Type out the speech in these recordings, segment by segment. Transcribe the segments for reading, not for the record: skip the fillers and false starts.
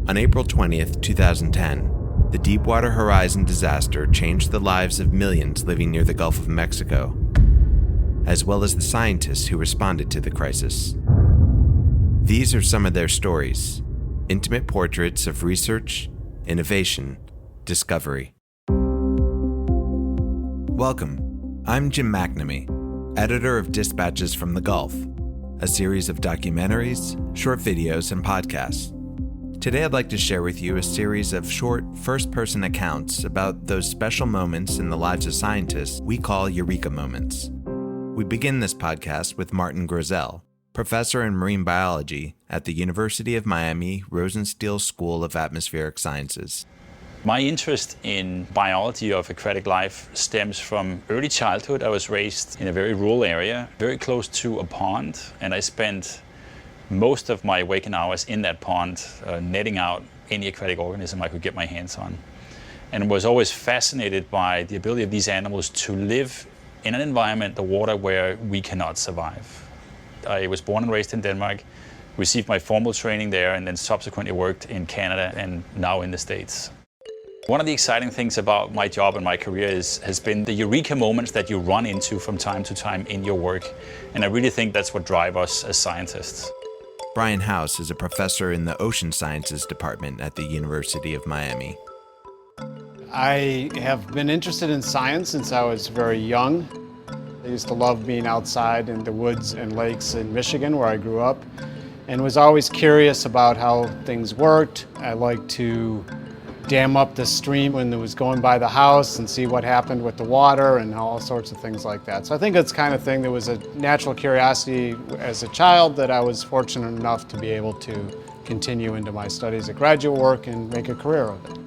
On April 20th, 2010, the Deepwater Horizon disaster changed the lives of millions living near the Gulf of Mexico, as well as the scientists who responded to the crisis. These are some of their stories, intimate portraits of research, innovation, discovery. Welcome. I'm Jim McNamee, editor of Dispatches from the Gulf, a series of documentaries, short videos, and podcasts. Today I'd like to share with you a series of short, first-person accounts about those special moments in the lives of scientists we call Eureka moments. We begin this podcast with Martin Grossell, professor in marine biology at the University of Miami Rosenstiel School of Atmospheric Sciences. My interest in biology of aquatic life stems from early childhood. I was raised in a very rural area, very close to a pond, and I spent most of my waking hours in that pond, netting out any aquatic organism I could get my hands on. And was always fascinated by the ability of these animals to live in an environment, the water, where we cannot survive. I was born and raised in Denmark, received my formal training there, and then subsequently worked in Canada and now in the States. One of the exciting things about my job and my career has been the Eureka moments that you run into from time to time in your work. And I really think that's what drives us as scientists. Haus is a professor in the Ocean Sciences Department at the University of Miami. I have been interested in science since I was very young. I used to love being outside in the woods and lakes in Michigan, where I grew up, and was always curious about how things worked. I liked to dam up the stream when it was going by the house and see what happened with the water and all sorts of things like that. So I think it's the kind of thing that was a natural curiosity as a child that I was fortunate enough to be able to continue into my studies at graduate work and make a career of it.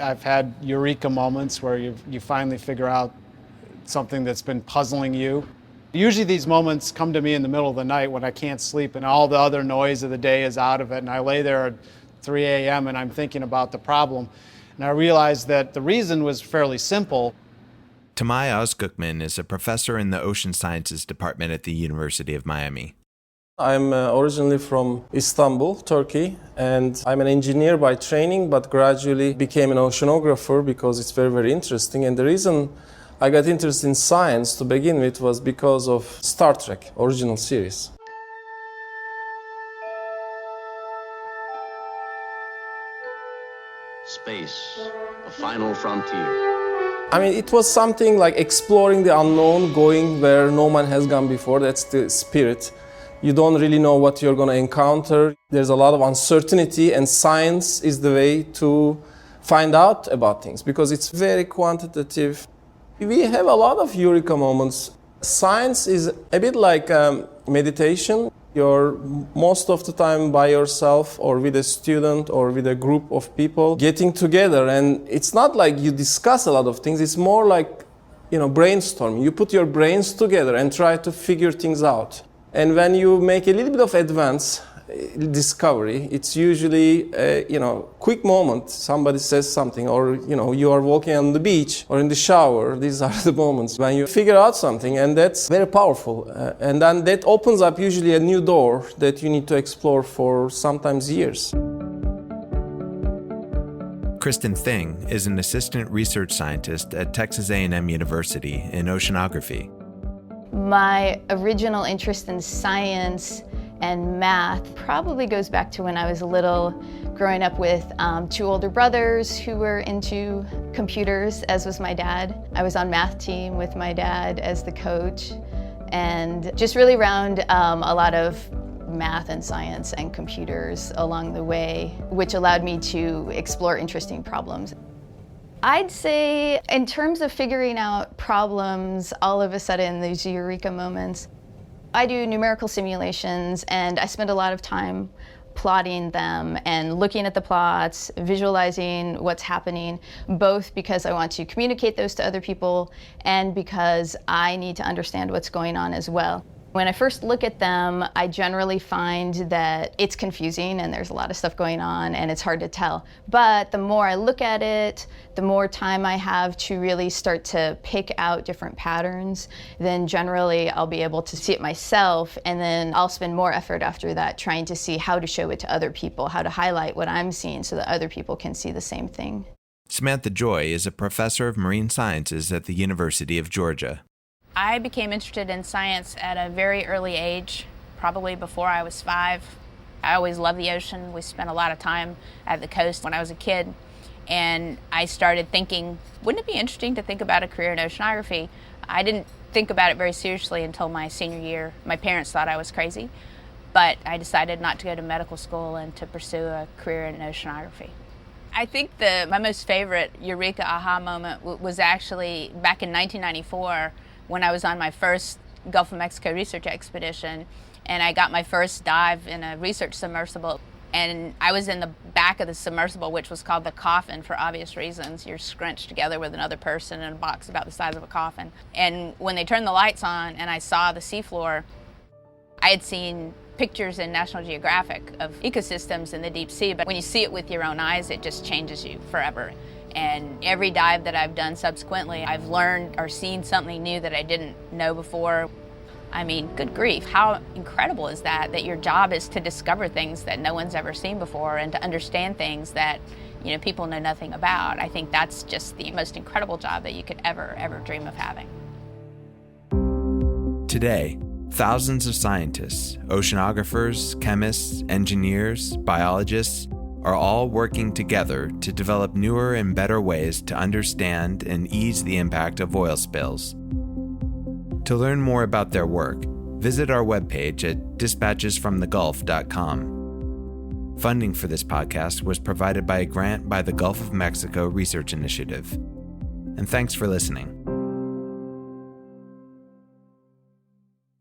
I've had Eureka moments where you finally figure out something that's been puzzling you. Usually these moments come to me in the middle of the night when I can't sleep and all the other noise of the day is out of it, and I lay there at 3 a.m. and I'm thinking about the problem. And I realized that the reason was fairly simple. Tamay Özgökmen is a professor in the Ocean Sciences Department at the University of Miami. I'm originally from Istanbul, Turkey, and I'm an engineer by training, but gradually became an oceanographer because it's very, very interesting. And the reason I got interested in science to begin with was because of Star Trek, original series. Space, a final frontier. I mean, it was something like exploring the unknown, going where no man has gone before. That's the spirit. You don't really know what you're going to encounter. There's a lot of uncertainty, and science is the way to find out about things because it's very quantitative. We have a lot of Eureka moments. Science is a bit like meditation. You're most of the time by yourself or with a student or with a group of people getting together, and it's not like you discuss a lot of things. It's more like, brainstorming. You put your brains together and try to figure things out. And when you make a little bit of advance discovery, it's usually a quick moment. Somebody says something, or you are walking on the beach or in the shower. These are the moments when you figure out something, and that's very powerful. And then that opens up usually a new door that you need to explore for sometimes years. Kristin Thing is an assistant research scientist at Texas A&M University in oceanography. My original interest in science and math probably goes back to when I was little, growing up with two older brothers who were into computers, as was my dad. I was on math team with my dad as the coach, and just really around a lot of math and science and computers along the way, which allowed me to explore interesting problems. I'd say in terms of figuring out problems, all of a sudden, these Eureka moments, I do numerical simulations, and I spend a lot of time plotting them and looking at the plots, visualizing what's happening, both because I want to communicate those to other people and because I need to understand what's going on as well. When I first look at them, I generally find that it's confusing and there's a lot of stuff going on and it's hard to tell. But the more I look at it, the more time I have to really start to pick out different patterns, then generally I'll be able to see it myself, and then I'll spend more effort after that trying to see how to show it to other people, how to highlight what I'm seeing so that other people can see the same thing. Samantha Joy is a professor of marine sciences at the University of Georgia. I became interested in science at a very early age, probably before I was 5. I always loved the ocean. We spent a lot of time at the coast when I was a kid. And I started thinking, wouldn't it be interesting to think about a career in oceanography? I didn't think about it very seriously until my senior year. My parents thought I was crazy, but I decided not to go to medical school and to pursue a career in oceanography. I think my most favorite Eureka aha moment was actually back in 1994 when I was on my first Gulf of Mexico research expedition, and I got my first dive in a research submersible. And I was in the back of the submersible, which was called the coffin for obvious reasons. You're scrunched together with another person in a box about the size of a coffin. And when they turned the lights on and I saw the seafloor, I had seen pictures in National Geographic of ecosystems in the deep sea, but when you see it with your own eyes, it just changes you forever. And every dive that I've done subsequently, I've learned or seen something new that I didn't know before. I mean, good grief, how incredible is that your job is to discover things that no one's ever seen before and to understand things that, people know nothing about. I think that's just the most incredible job that you could ever dream of having. Today, thousands of scientists, oceanographers, chemists, engineers, biologists, are all working together to develop newer and better ways to understand and ease the impact of oil spills. To learn more about their work, visit our webpage at dispatchesfromthegulf.com. Funding for this podcast was provided by a grant by the Gulf of Mexico Research Initiative. And thanks for listening.